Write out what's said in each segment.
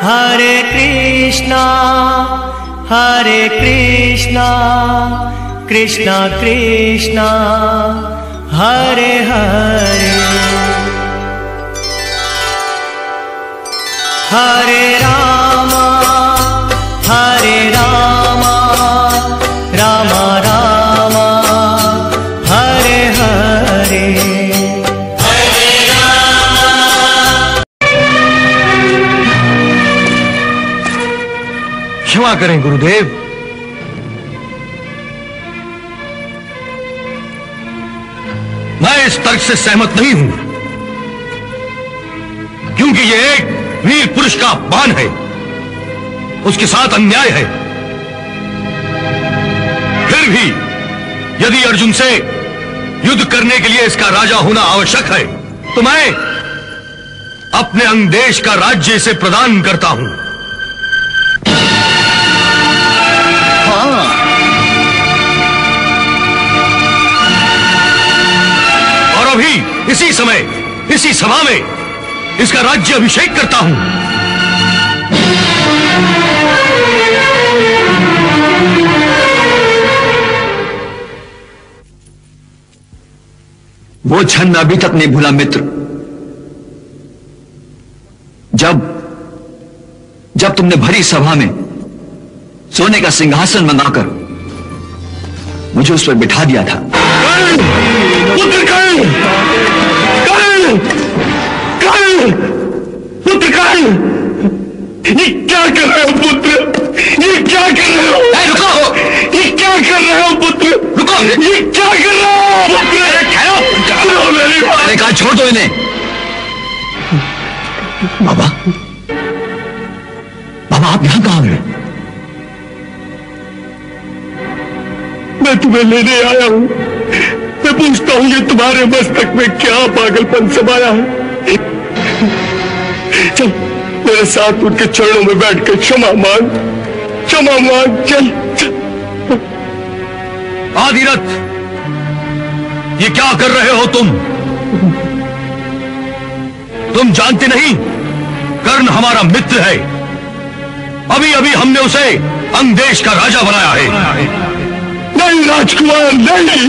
हरे कृष्णा कृष्णा कृष्णा हरे हरे, हरे राम राम राम हरे हरे। क्षमा करें गुरुदेव, मैं इस तर्क से सहमत नहीं हूं, क्योंकि यह एक वीर पुरुष का अपमान है, उसके साथ अन्याय है। फिर भी यदि अर्जुन से युद्ध करने के लिए इसका राजा होना आवश्यक है, तो मैं अपने अंग देश का राज्य इसे प्रदान करता हूं। और अभी इसी समय इसी सभा में इसका राज्य अभिषेक करता हूं। वो क्षण मैं अभी तक नहीं भूला मित्र, जब तुमने भरी सभा में सोने का सिंहासन मंगाकर मुझे उस पर बिठा दिया था। पुत्र ये क्या कर रहे हो पुत्र? ये क्या कर रहे हो? रुको! ये क्या कर रहे हो पुत्र? रुको! ये क्या कर रहे हो पुत्र? ठहरो! मैंने कहा छोड़ दो इन्हें। बाबा आप यहां कहां गए? मैं तुम्हें लेने आया हूं। मैं पूछता हूं ये तुम्हारे मस्तक में क्या पागलपन समाया है? चल मेरे साथ उनके चरणों में बैठकर क्षमा मांग, चल। आदिरथ, ये क्या कर रहे हो तुम जानते नहीं कर्ण हमारा मित्र है। अभी हमने उसे अंग देश का राजा बनाया है। नहीं राजकुमार, नहीं,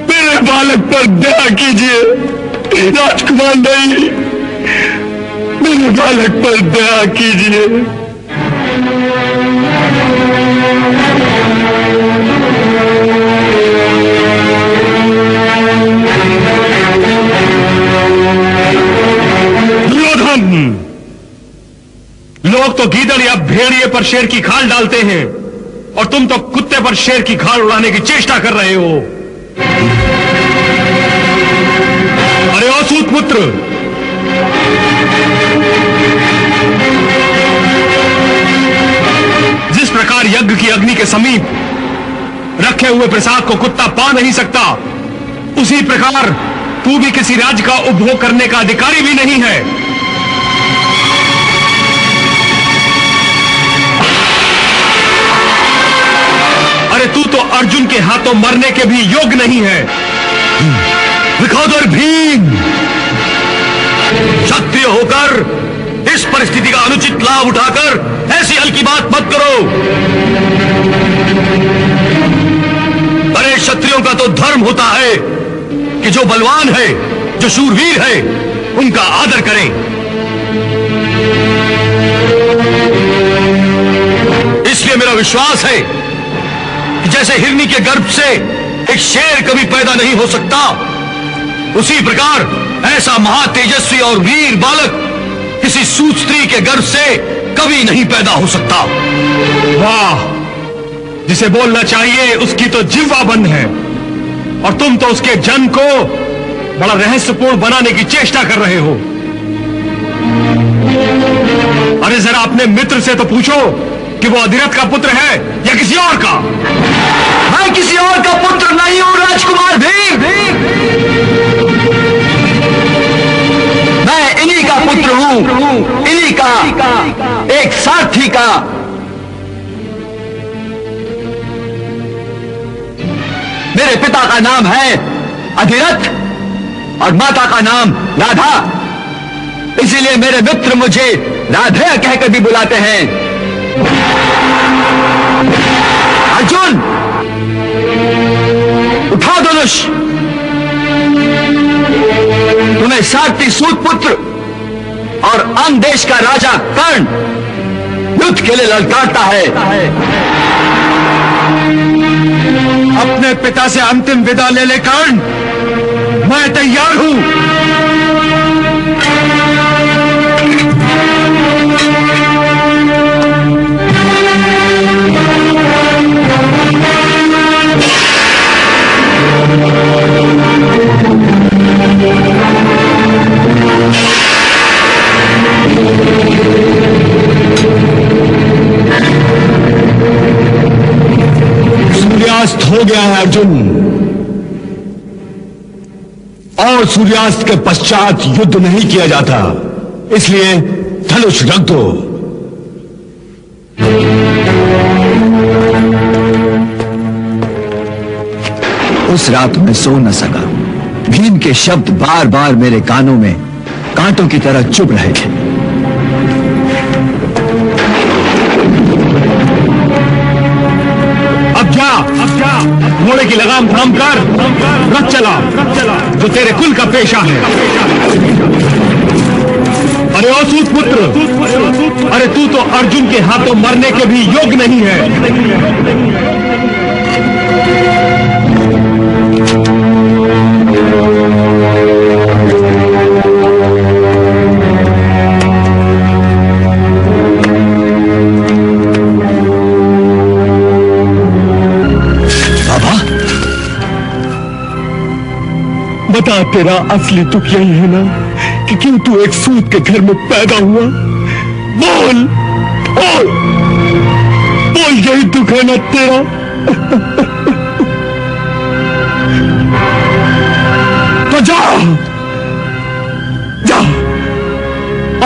मेरे बालक पर दया कीजिए। राजकुमार नहीं, मेरे बालक पर दया कीजिए। दुर्योधन, लोग तो गीदड़ या भेड़िए पर शेर की खाल डालते हैं, और तुम तो कुत्ते पर शेर की खाल उड़ाने की चेष्टा कर रहे हो। अरे ओ सूत पुत्र, जिस प्रकार यज्ञ की अग्नि के समीप रखे हुए प्रसाद को कुत्ता पा नहीं सकता, उसी प्रकार तू भी किसी राज्य का उपभोग करने का अधिकारी भी नहीं है। अरे तू तो अर्जुन के हाथों मरने के भी योग्य नहीं है। विखोदर भीम, क्षत्रिय होकर इस परिस्थिति का अनुचित लाभ उठाकर ऐसी हल्की बात मत करो। अरे क्षत्रियों का तो धर्म होता है कि जो बलवान है, जो शूरवीर है, उनका आदर करें। इसलिए मेरा विश्वास है कि जैसे हिरनी के गर्भ से एक शेर कभी पैदा नहीं हो सकता, उसी प्रकार ऐसा महातेजस्वी और वीर बालक किसी सूत स्त्री के गर्भ से कभी नहीं पैदा हो सकता। वाह, जिसे बोलना चाहिए उसकी तो जिह्वा बंद है, और तुम तो उसके जन्म को बड़ा रहस्यपूर्ण बनाने की चेष्टा कर रहे हो। अरे जरा अपने मित्र से तो पूछो कि वो अधिरथ का पुत्र है या किसी और का। मैं किसी और का पुत्र नहीं हूं राजकुमार भीम, मैं इन्हीं का पुत्र हूं, इन्हीं का, एक सारथी का। मेरे पिता का नाम है अधिरथ और माता का नाम राधा, इसीलिए मेरे मित्र मुझे राधेय कहकर बुलाते हैं। अर्जुन, उठाओ धनुष। तुम्हें सारथी सूत पुत्र और अंग देश का राजा कर्ण युद्ध के लिए ललकारता है। अपने पिता से अंतिम विदा ले ले कर्ण, मैं तैयार हूं। सूर्यास्त हो गया है अर्जुन, और सूर्यास्त के पश्चात युद्ध नहीं किया जाता, इसलिए धनुष रख दो। उस रात मैं सो न सका। भीम के शब्द बार बार मेरे कानों में कांटों की तरह चुभ रहे थे। अब जा, घोड़े की लगाम थाम कर रथ चला, जो तेरे कुल का पेशा है। अरे ओ सूत पुत्र, अरे तू तो अर्जुन के हाथों मरने के भी योग्य नहीं है। बता, तेरा असली दुख यही है ना कि क्यों तू एक सूत के घर में पैदा हुआ? बोल बोल बोल, यही दुख है ना तेरा? तो जा,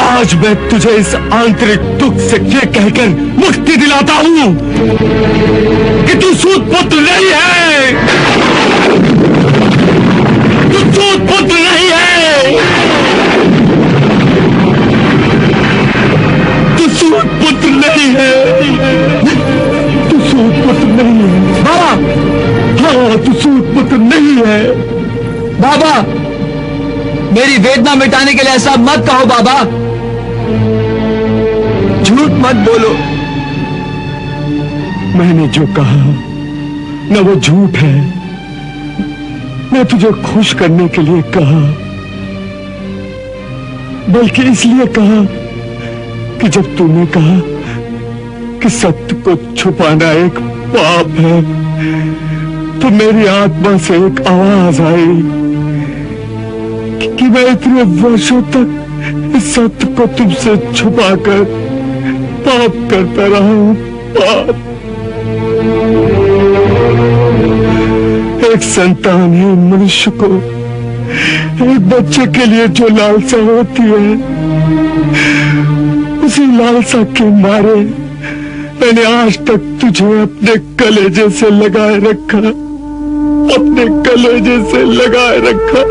आज मैं तुझे इस आंतरिक दुख से ये कहकर मुक्ति दिलाता हूं कि तू सूत पुत्र नहीं है, तू सूत पुत्र नहीं है, तू सूत पुत्र नहीं है, तू सूत पुत्र नहीं है। बाबा, हाँ, तू सूत पुत्र नहीं है। बाबा, मेरी वेदना मिटाने के लिए ऐसा मत कहो बाबा, झूठ मत बोलो। मैंने जो कहा न वो झूठ है, मैं तुझे खुश करने के लिए कहा, बल्कि इसलिए कहा कि जब तूने कहा कि सत्य को छुपाना एक पाप है, तो मेरी आत्मा से एक आवाज आई कि मैं इतने वर्षों तक इस सत्य को तुमसे छुपाकर पाप करता रहा हूं, पाप। एक संतानहीन मनुष्य को एक बच्चे के लिए जो लालसा होती है, उसी लालसा के मारे मैंने आज तक तुझे अपने कलेजे से लगाए रखा, अपने कलेजे से लगाए रखा।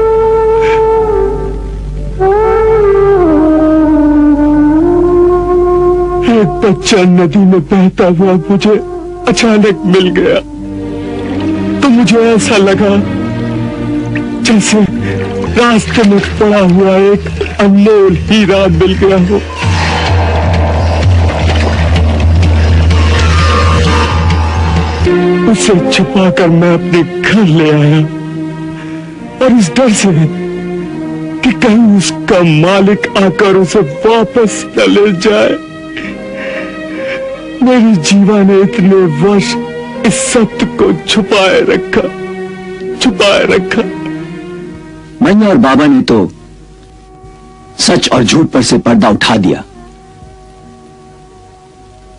एक बच्चा नदी में बहता हुआ मुझे अचानक मिल गया, तो मुझे ऐसा लगा जैसे रास्ते में पड़ा हुआ एक अनमोल हीरा मिल गया हो। उसे छुपाकर मैं अपने घर ले आया, और इस डर से कि कहीं उसका मालिक आकर उसे वापस न ले जाए, मेरी जीवा ने इतने वर्ष इस सत्य को छुपाए रखा। मैंने और बाबा ने तो सच और झूठ पर से पर्दा उठा दिया,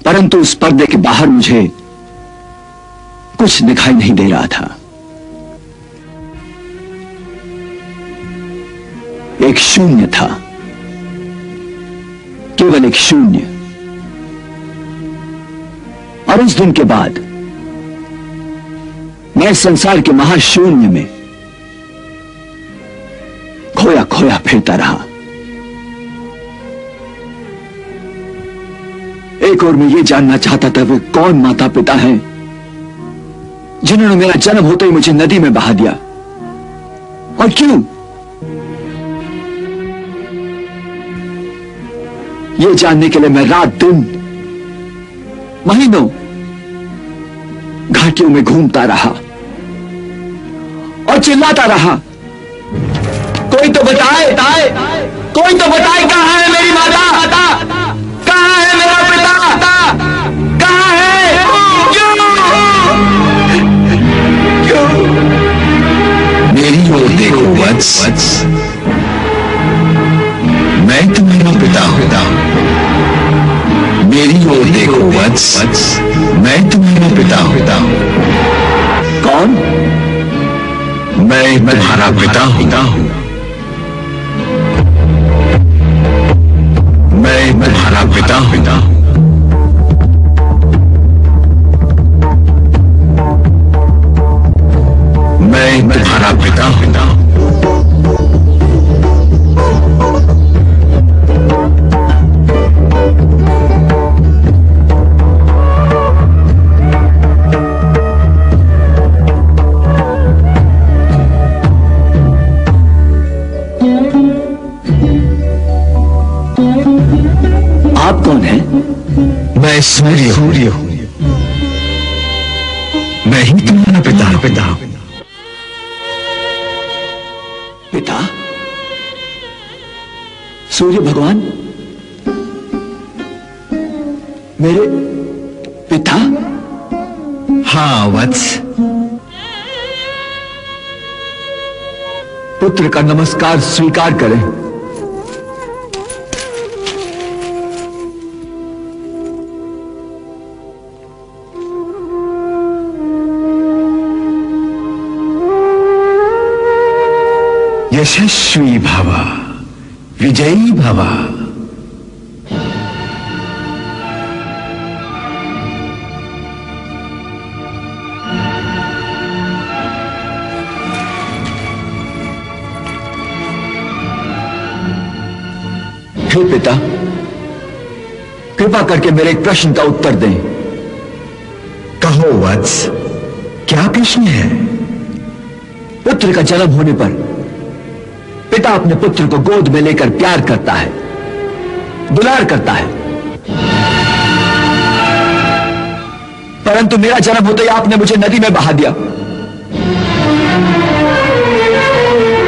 परंतु उस पर्दे के बाहर मुझे कुछ दिखाई नहीं दे रहा था। एक शून्य था, केवल एक शून्य। और उस दिन के बाद मैं संसार के महाशून्य में खोया खोया फिरता रहा। एक और मैं ये जानना चाहता था वे कौन माता पिता हैं जिन्होंने मेरा जन्म होते ही मुझे नदी में बहा दिया, और क्यों? ये जानने के लिए मैं रात दिन महीनों घाटियों में घूमता रहा और चिल्लाता रहा, कोई तो बताए, कोई तो बताए कहां है मेरी माता, कहां है मेरा पिता, कहां है? क्यों? मेरी ओर देखो वत्स, मैं तुम्हारा पिता हूं। मेरी ओर देखो वत्स, मैं तुम्हारा पिता हूं। कौन? मैं तुम्हारा पिता हूं। मैं तुम्हारा पिता हूं। मैं तुम्हारा पिता हूं। आप कौन हैं? मैं सूर्य हूं। मैं ही तुम्हारा पिता हूं। पिता? सूर्य भगवान मेरे पिता? हाँ वत्स, पुत्र का नमस्कार स्वीकार करें। यशस्वी भव, विजयी भव। हे पिता, कृपा करके मेरे एक प्रश्न का उत्तर दें। कहो वत्स, क्या प्रश्न है? पुत्र का जन्म होने पर पिता अपने पुत्र को गोद में लेकर प्यार करता है, दुलार करता है, परंतु मेरा जन्म होते ही आपने मुझे नदी में बहा दिया।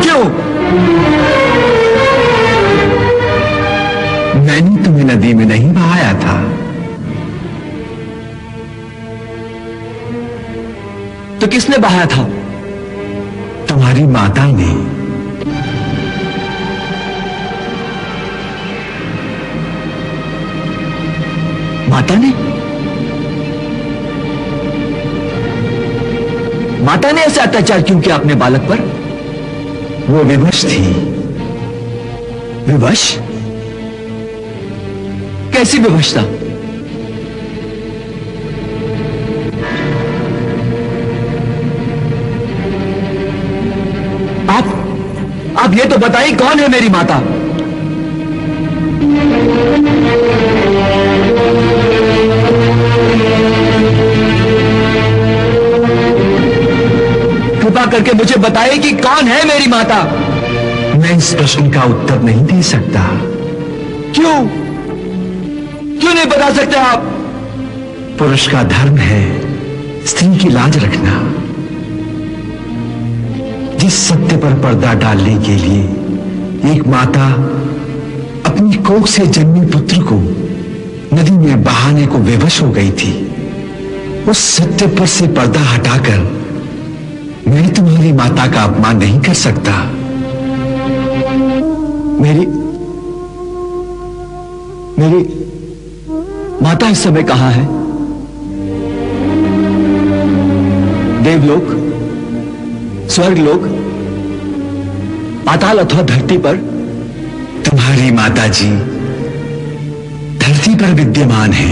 क्यों? मैंने तुम्हें नदी में नहीं बहाया था। तो किसने बहाया था? तुम्हारी माता ने। माता ने? माता ने ऐसे अत्याचार क्यों किया अपने बालक पर? वो विवश थी। विवश? कैसी विवशता? आप ये तो बताइए कौन है मेरी माता? कृपा करके मुझे बताइए कि कौन है मेरी माता? मैं इस प्रश्न का उत्तर नहीं दे सकता। क्यों? क्यों नहीं बता सकते आप? पुरुष का धर्म है स्त्री की लाज रखना। जिस सत्य पर पर्दा डालने के लिए एक माता अपनी कोख से जन्मे पुत्र को नदी में बहाने को विवश हो गई थी, उस सत्य पर से पर्दा हटाकर मैं तुम्हारी माता का अपमान नहीं कर सकता। मेरी माता इस समय कहां है? देवलोक, स्वर्गलोक, पाताल अथवा धरती पर? तुम्हारी माता जी धरती पर विद्यमान है।